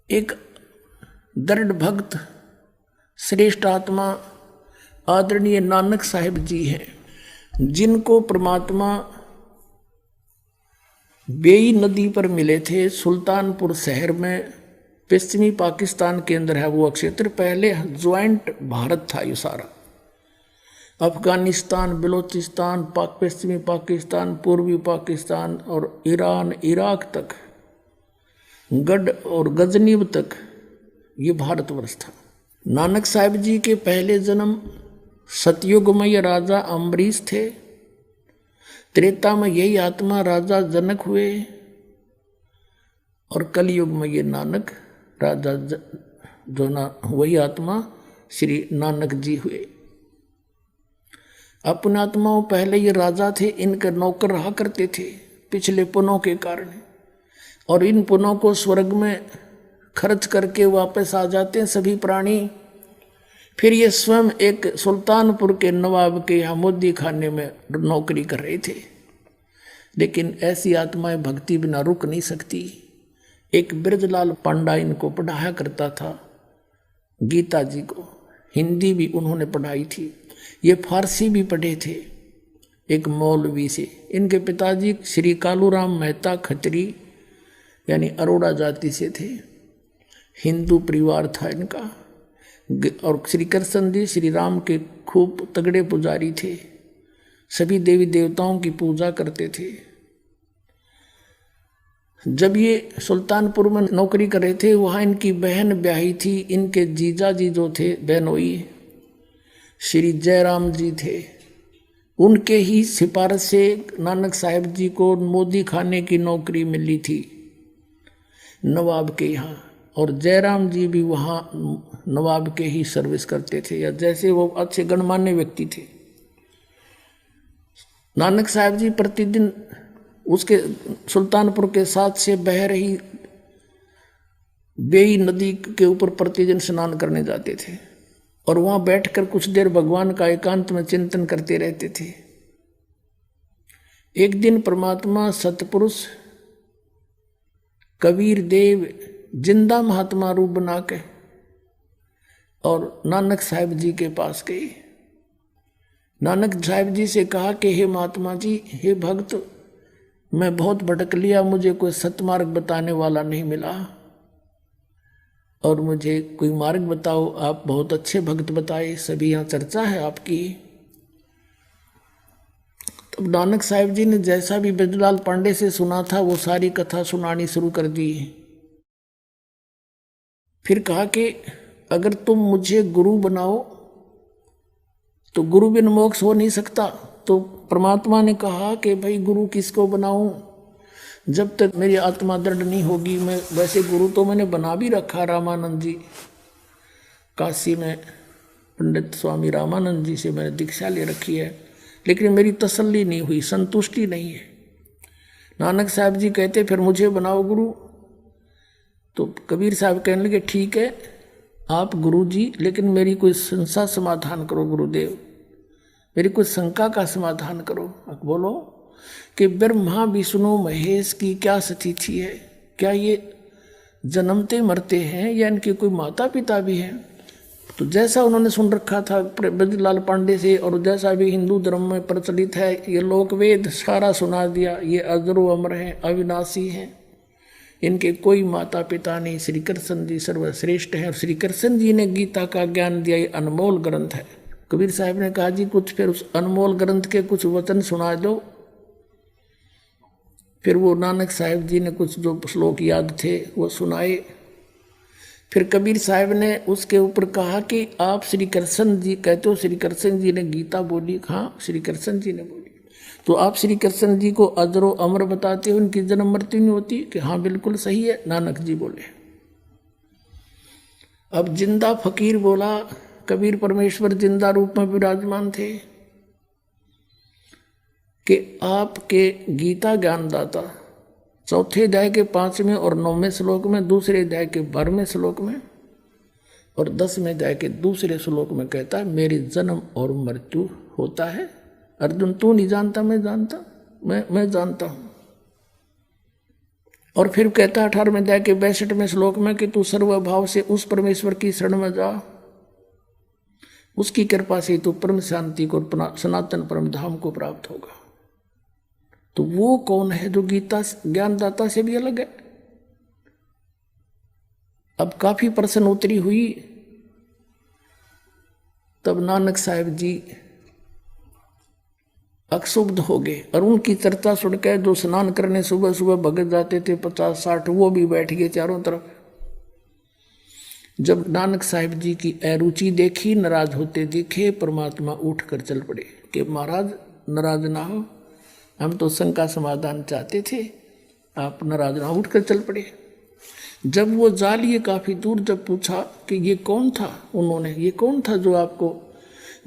एक दृढ़ भक्त श्रेष्ठ आत्मा आदरणीय नानक साहिब जी हैं, जिनको परमात्मा बेई नदी पर मिले थे। सुल्तानपुर शहर में पश्चिमी पाकिस्तान के अंदर है वो क्षेत्र। पहले ज्वाइंट भारत था ये सारा, अफगानिस्तान, बलूचिस्तान, पश्चिमी पाकिस्तान, पूर्वी पाकिस्तान और ईरान, इराक तक, गढ़ और गजनीब तक ये भारतवर्ष था। नानक साहिब जी के पहले जन्म सतयुगमय राजा अम्बरीश थे। त्रेता में यही आत्मा राजा जनक हुए और कलयुग में ये नानक राजा जो ना वही आत्मा श्री नानक जी हुए। अपने आत्माओं पहले ये राजा थे, इनके नौकर रहा करते थे पिछले पुनों के कारण, और इन पुनों को स्वर्ग में खर्च करके वापस आ जाते हैं सभी प्राणी। फिर ये स्वयं एक सुल्तानपुर के नवाब के यहाँ मोदी खाने में नौकरी कर रहे थे। लेकिन ऐसी आत्माएं भक्ति बिना रुक नहीं सकती। एक ब्रजलाल पांडा इनको पढ़ाया करता था, गीता जी को हिंदी भी उन्होंने पढ़ाई थी, ये फारसी भी पढ़े थे एक मौलवी से। इनके पिताजी श्री कालूराम मेहता खत्री यानी अरोड़ा जाति से थे, हिंदू परिवार था इनका। और श्री कृष्ण जी श्री राम के खूब तगड़े पुजारी थे, सभी देवी देवताओं की पूजा करते थे। जब ये सुल्तानपुर में नौकरी कर रहे थे, वहाँ इनकी बहन ब्याही थी। इनके जीजा जी जो थे बहनोई श्री जयराम जी थे, उनके ही सिफारिश से नानक साहिब जी को मोदी खाने की नौकरी मिली थी नवाब के यहाँ। और जयराम जी भी वहाँ नवाब के ही सर्विस करते थे, या जैसे वो अच्छे गणमान्य व्यक्ति थे। नानक साहिब जी प्रतिदिन उसके सुल्तानपुर के साथ से बह रही बेई नदी के ऊपर प्रतिदिन स्नान करने जाते थे और वहाँ बैठकर कुछ देर भगवान का एकांत में चिंतन करते रहते थे। एक दिन परमात्मा सतपुरुष कबीर देव जिंदा महात्मा रूप बना के और नानक साहिब जी के पास गए। नानक साहिब जी से कहा कि हे महात्मा जी, हे भक्त, मैं बहुत भटक लिया, मुझे कोई सतमार्ग बताने वाला नहीं मिला और मुझे कोई मार्ग बताओ। आप बहुत अच्छे भक्त बताए, सभी यहाँ चर्चा है आपकी। तब नानक साहिब जी ने जैसा भी ब्रजलाल पांडे से सुना था वो सारी कथा सुनानी शुरू कर दी। फिर कहा कि अगर तुम मुझे गुरु बनाओ तो गुरु बिन मोक्ष हो नहीं सकता। तो परमात्मा ने कहा कि भाई गुरु किसको बनाऊं, जब तक मेरी आत्मा दृढ़ नहीं होगी। मैं वैसे गुरु तो मैंने बना भी रखा, रामानंद जी, काशी में पंडित स्वामी रामानंद जी से मैंने दीक्षा ले रखी है, लेकिन मेरी तसल्ली नहीं हुई, संतुष्टि नहीं है। नानक साहब जी कहते फिर मुझे बनाओ गुरु। तो कबीर साहब कहने लगे ठीक है आप गुरु जी, लेकिन मेरी कोई संशय समाधान करो गुरुदेव, मेरी कोई शंका का समाधान करो। बोलो कि ब्रह्मा विष्णु महेश की क्या स्थिति है, क्या ये जन्मते मरते हैं या इनके कोई माता पिता भी हैं? तो जैसा उन्होंने सुन रखा था ब्रजलाल पांडे से और जैसा भी हिंदू धर्म में प्रचलित है, ये लोक वेद सारा सुना दिया। ये अजरो अमर हैं, अविनाशी हैं, इनके कोई माता पिता नहीं, श्री कृष्ण जी सर्वश्रेष्ठ हैं और श्री कृष्ण जी ने गीता का ज्ञान दिया, ये अनमोल ग्रंथ है। कबीर साहब ने कहा जी कुछ फिर उस अनमोल ग्रंथ के कुछ वचन सुना दो। फिर वो नानक साहिब जी ने कुछ जो श्लोक याद थे वो सुनाए। फिर कबीर साहब ने उसके ऊपर कहा कि आप श्री कृष्ण जी कहते हो, श्री कृष्ण जी ने गीता बोली। हाँ श्री कृष्ण जी ने बोली। तो आप श्री कृष्ण जी को अजरो अमर बताते हो, उनकी जन्म मृत्यु नहीं होती? कि हाँ बिल्कुल सही है, नानक जी बोले। अब जिंदा फकीर बोला, कबीर परमेश्वर जिंदा रूप में विराजमान थे कि आपके गीता ज्ञानदाता चौथे अध्याय के 5वें और 9वें श्लोक में, दूसरे अध्याय के 12वें श्लोक में और 10वें अध्याय के दूसरे श्लोक में कहता है मेरे जन्म और मृत्यु होता है। अर्जुन तू नहीं जानता, मैं जानता, मैं जानता हूं। और फिर कहता 18वें अध्याय के 62वें श्लोक में कि तू सर्वभाव से उस परमेश्वर की शरण में जा, उसकी कृपा से तू परम शांति को, सनातन परम धाम को प्राप्त होगा। तो वो कौन है जो गीता ज्ञानदाता से भी अलग है? अब काफी प्रश्न उत्तरी हुई, तब नानक साहब जी अक्षुब्ध हो गए और उनकी चर्चा सुनकर जो स्नान करने सुबह सुबह भगत जाते थे 50-60, वो भी बैठ गए चारों तरफ। जब नानक साहिब जी की अरुचि देखी, नाराज होते दिखे, परमात्मा उठकर चल पड़े कि महाराज नाराज ना हो, हम तो शंका समाधान चाहते थे, आप नाराज ना, उठकर चल पड़े। जब वो जा लिए काफी दूर, जब पूछा कि ये कौन था, उन्होंने ये कौन था जो आपको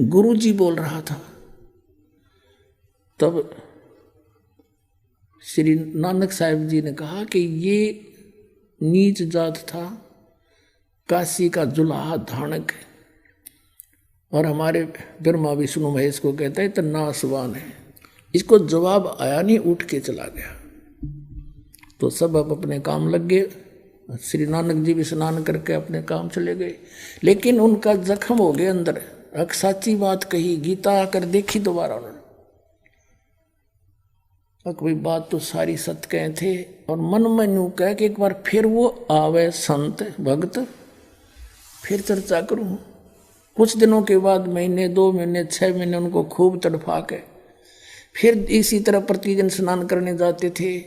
गुरुजी बोल रहा था, तब श्री नानक साहिब जी ने कहा कि ये नीच जात था, काशी का जुलाहा धानक, और हमारे ब्रह्मा विष्णु महेश को कहता है तो नासवान है। इसको जवाब आया नहीं, उठ के चला गया। तो सब अब अपने काम लग गए। श्री नानक जी भी स्नान करके अपने काम चले गए, लेकिन उनका जख्म हो गया अंदर। एक सच्ची बात कही, गीता आकर देखी दोबारा उन्होंने, कोई बात तो सारी सत्य कहे थे, और मन में यूं कह कि एक बार फिर वो आवे संत भक्त, फिर चर्चा करूं। कुछ दिनों के बाद, महीने 2 महीने 6 महीने उनको खूब तड़फा के फिर इसी तरह प्रतिदिन स्नान करने जाते थे,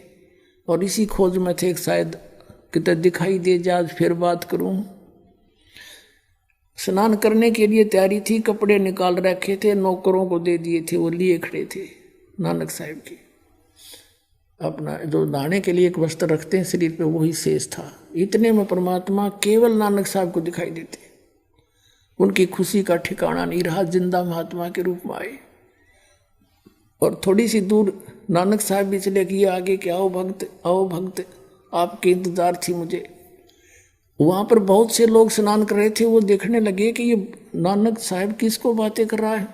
और इसी खोज में थे शायद कितने दिखाई दे जाए, फिर बात करूं। स्नान करने के लिए तैयारी थी, कपड़े निकाल रखे थे, नौकरों को दे दिए थे, वो लिए खड़े थे नानक साहब की। अपना जो नहाने के लिए एक वस्त्र रखते हैं शरीर पे, वही शेष था। इतने में परमात्मा केवल नानक साहब को दिखाई देते। उनकी खुशी का ठिकाना नहीं रहा, जिंदा महात्मा के रूप में आए। और थोड़ी सी दूर नानक साहब भी चले गए आगे कि आओ भक्त, आओ भक्त, आपके इंतजार थी मुझे। वहां पर बहुत से लोग स्नान कर रहे थे, वो देखने लगे कि ये नानक साहब किसको बातें कर रहा है।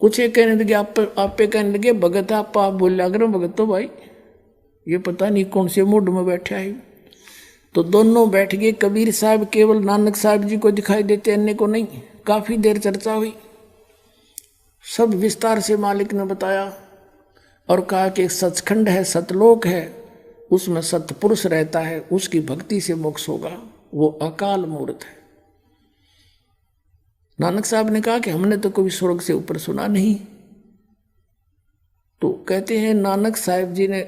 कुछ एक कहने लगे आप पे कहने लगे भगत आप बोलिया करो, भगत तो भाई ये पता नहीं कौन से मूड में बैठा है। तो दोनों बैठ गए। कबीर साहब केवल नानक साहब जी को दिखाई देते, अन्य को नहीं। काफी देर चर्चा हुई, सब विस्तार से मालिक ने बताया और कहा कि सचखंड है, सतलोक है, उसमें सतपुरुष रहता है, उसकी भक्ति से मोक्ष होगा, वो अकाल मूर्त है। नानक साहब ने कहा कि हमने तो कभी स्वर्ग से ऊपर सुना नहीं। तो कहते हैं नानक साहब जी ने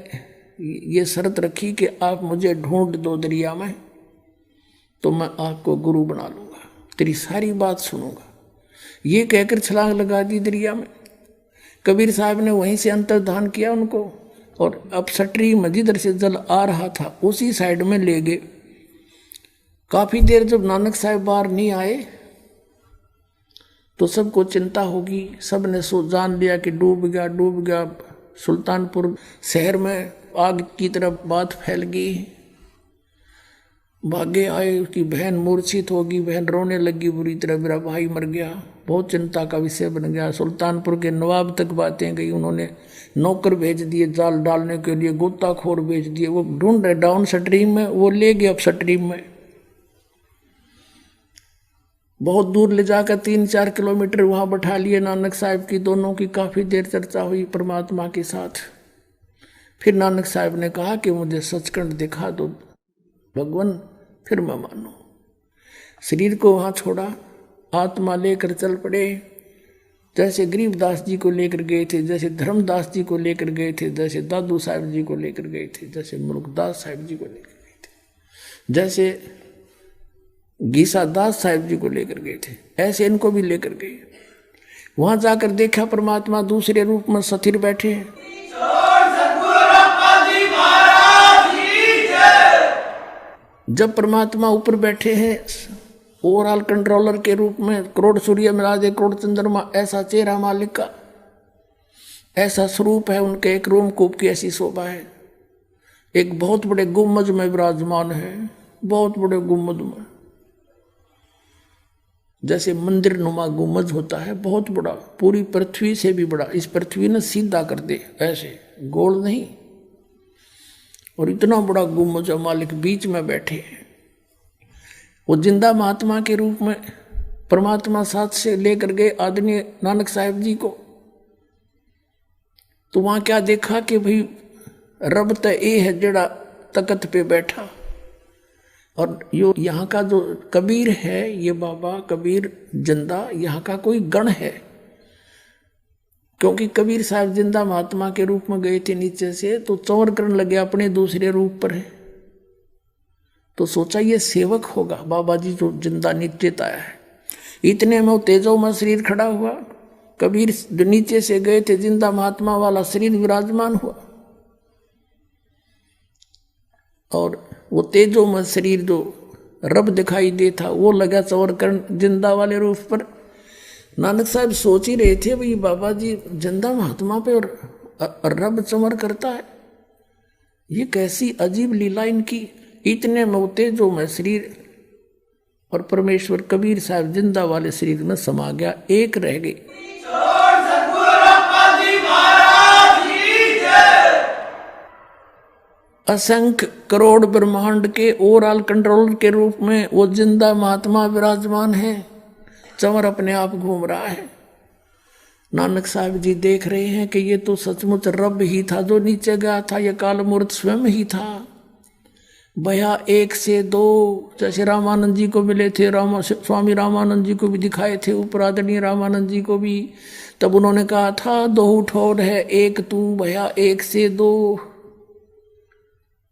ये शर्त रखी कि आप मुझे ढूंढ दो दरिया में, तो मैं आपको गुरु बना लूंगा, तेरी सारी बात सुनूंगा। ये कहकर छलांग लगा दी दरिया में। कबीर साहब ने वहीं से अंतर्धान किया उनको, और अब सटरी में जिधर से जल आ रहा था उसी साइड में ले गए। काफी देर जब नानक साहब बाहर नहीं आए तो सबको चिंता होगी। सब ने जान लिया कि डूब गया, डूब गया। सुल्तानपुर शहर में आग की तरफ बात फैल गई। भागे आए, उसकी बहन मूर्छित होगी, बहन रोने लगी बुरी तरह, मेरा भाई मर गया। बहुत चिंता का विषय बन गया। सुल्तानपुर के नवाब तक बातें गई। उन्होंने नौकर भेज दिए जाल डालने के लिए, गोताखोर भेज दिए, वो ढूंढ रहे डाउन स्ट्रीम में, वो ले गए अप स्ट्रीम में। बहुत दूर ले जाकर 3-4 किलोमीटर वहां बैठा लिए नानक साहब की। दोनों की काफी देर चर्चा हुई परमात्मा के साथ। फिर नानक साहब ने कहा कि मुझे सचखंड दिखा दो भगवान, फिर मैं मानू। शरीर को वहां छोड़ा, आत्मा लेकर चल पड़े। जैसे गरीबदास जी को लेकर गए थे, जैसे धर्मदास जी को लेकर गए थे, जैसे दादू साहब जी को लेकर गए थे, जैसे मुल्कदास साहब जी को लेकर गए थे, जैसे गीसा दास साहब जी को लेकर गए थे, ऐसे इनको भी लेकर गए। वहां जाकर देखा परमात्मा दूसरे रूप में स्थिर बैठे हैं। जब परमात्मा ऊपर बैठे हैं ओवरऑल कंट्रोलर के रूप में, करोड़ सूर्य मिला दे करोड़ चंद्रमा, ऐसा चेहरा मालिक का, ऐसा स्वरूप है उनके। एक रोमकूप की ऐसी शोभा है। एक बहुत बड़े गुम्बद में विराजमान है, बहुत बड़े गुम्बद में, जैसे मंदिर नुमा गुम्बद होता है, बहुत बड़ा, पूरी पृथ्वी से भी बड़ा। इस पृथ्वी ने सीधा कर दे, ऐसे गोल नहीं। और इतना बड़ा गुम्बद मालिक बीच में बैठे हैं। वो जिंदा महात्मा के रूप में परमात्मा साथ से लेकर गए आदरणीय नानक साहिब जी को। तो वहां क्या देखा कि भाई रब तो ये है जड़ा तकत पे बैठा, और यो यहाँ का जो कबीर है, ये बाबा कबीर जिंदा यहाँ का कोई गण है। क्योंकि कबीर साहब जिंदा महात्मा के रूप में गए थे नीचे से, तो चौर करने लगे अपने दूसरे रूप पर है। तो सोचा ये सेवक होगा बाबा जी जो जिंदा नीचे आया है। इतने में तेजो में शरीर खड़ा हुआ, कबीर जो नीचे से गए थे जिंदा महात्मा वाला शरीर विराजमान हुआ, और वो तेजो में शरीर जो रब दिखाई दे था वो लगा चौर करण जिंदा वाले रूप पर। नानक साहब सोच ही रहे थे भाई बाबा जी जिंदा महात्मा पे और रब चमर करता है, ये कैसी अजीब लीला इनकी। इतने में तेजो में शरीर और परमेश्वर कबीर साहब जिंदा वाले शरीर में समा गया, एक रह गई। असंख्य करोड़ ब्रह्मांड के ओवरऑल कंट्रोलर के रूप में वो जिंदा महात्मा विराजमान है, चंवर अपने आप घूम रहा है। नानक साहब जी देख रहे हैं कि ये तो सचमुच रब ही था जो नीचे गया था, ये काल मूर्त स्वयं ही था। भया एक से दो, जैसे रामानंद जी को मिले थे, स्वामी रामानंद जी को भी दिखाए थे, ऊपर आदरणीय रामानंद जी को भी, तब उन्होंने कहा था दो ठोर है एक तू, भया एक से दो,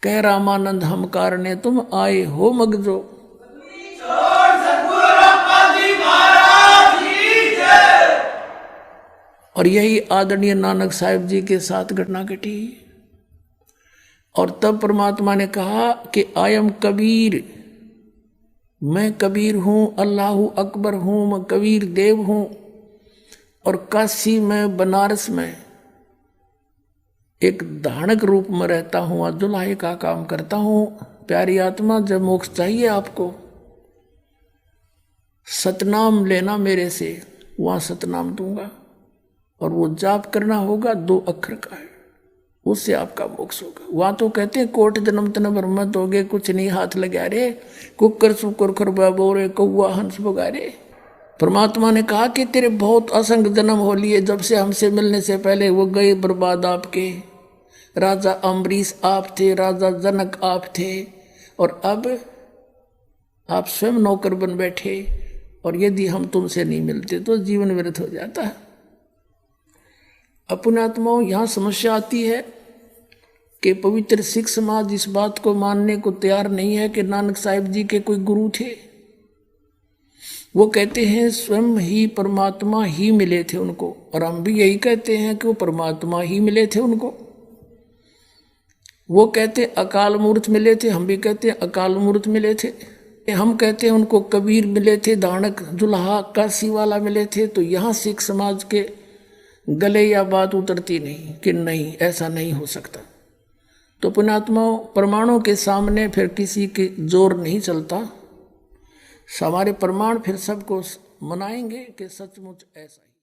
कह रामानंद हम कारणे तुम आए हो मगजो। और यही आदरणीय नानक साहिब जी के साथ घटना घटी। और तब परमात्मा ने कहा कि आयम कबीर, मैं कबीर हूं, अल्लाहु अकबर हूं, मैं कबीर देव हूं। और काशी में बनारस में एक धानक रूप में रहता हूं, दुल्हे का काम करता हूं। प्यारी आत्मा, जब मोक्ष चाहिए आपको, सतनाम लेना मेरे से, वहां सतनाम दूंगा। और वो जाप करना होगा 2 अक्षर का है, उससे आपका मोक्ष होगा। वहां तो कहते हैं कोट जन्म तन ब्रह्मत हो गए, कुछ नहीं हाथ लगा रे, कुकर सुकर खरबा बोरे कौआ हंस बगारे। परमात्मा ने कहा कि तेरे बहुत असंख्य जन्म हो लिए, जब से हमसे मिलने से पहले वो गए बर्बाद आपके। राजा अम्बरीश आप थे, राजा जनक आप थे, और अब आप स्वयं नौकर बन बैठे। और यदि हम तुमसे नहीं मिलते तो जीवन व्यर्थ हो जाता है। अपने आत्माओं, यहाँ समस्या आती है कि पवित्र सिख समाज इस बात को मानने को तैयार नहीं है कि नानक साहिब जी के कोई गुरु थे। वो कहते हैं स्वयं ही परमात्मा ही मिले थे उनको, और हम भी यही कहते हैं कि वो परमात्मा ही मिले थे उनको। वो कहते अकाल मूर्त मिले थे, हम भी कहते हैं अकाल मूर्त मिले थे। हम कहते हैं उनको कबीर मिले थे, दानक दुल्हा काशी वाला मिले थे। तो यहाँ सिख समाज के गले या बात उतरती नहीं कि नहीं, ऐसा नहीं हो सकता। तो पुण्यात्माओं, प्रमाणों के सामने फिर किसी के जोर नहीं चलता। हमारे प्रमाण फिर सबको मनाएंगे कि सचमुच ऐसा ही।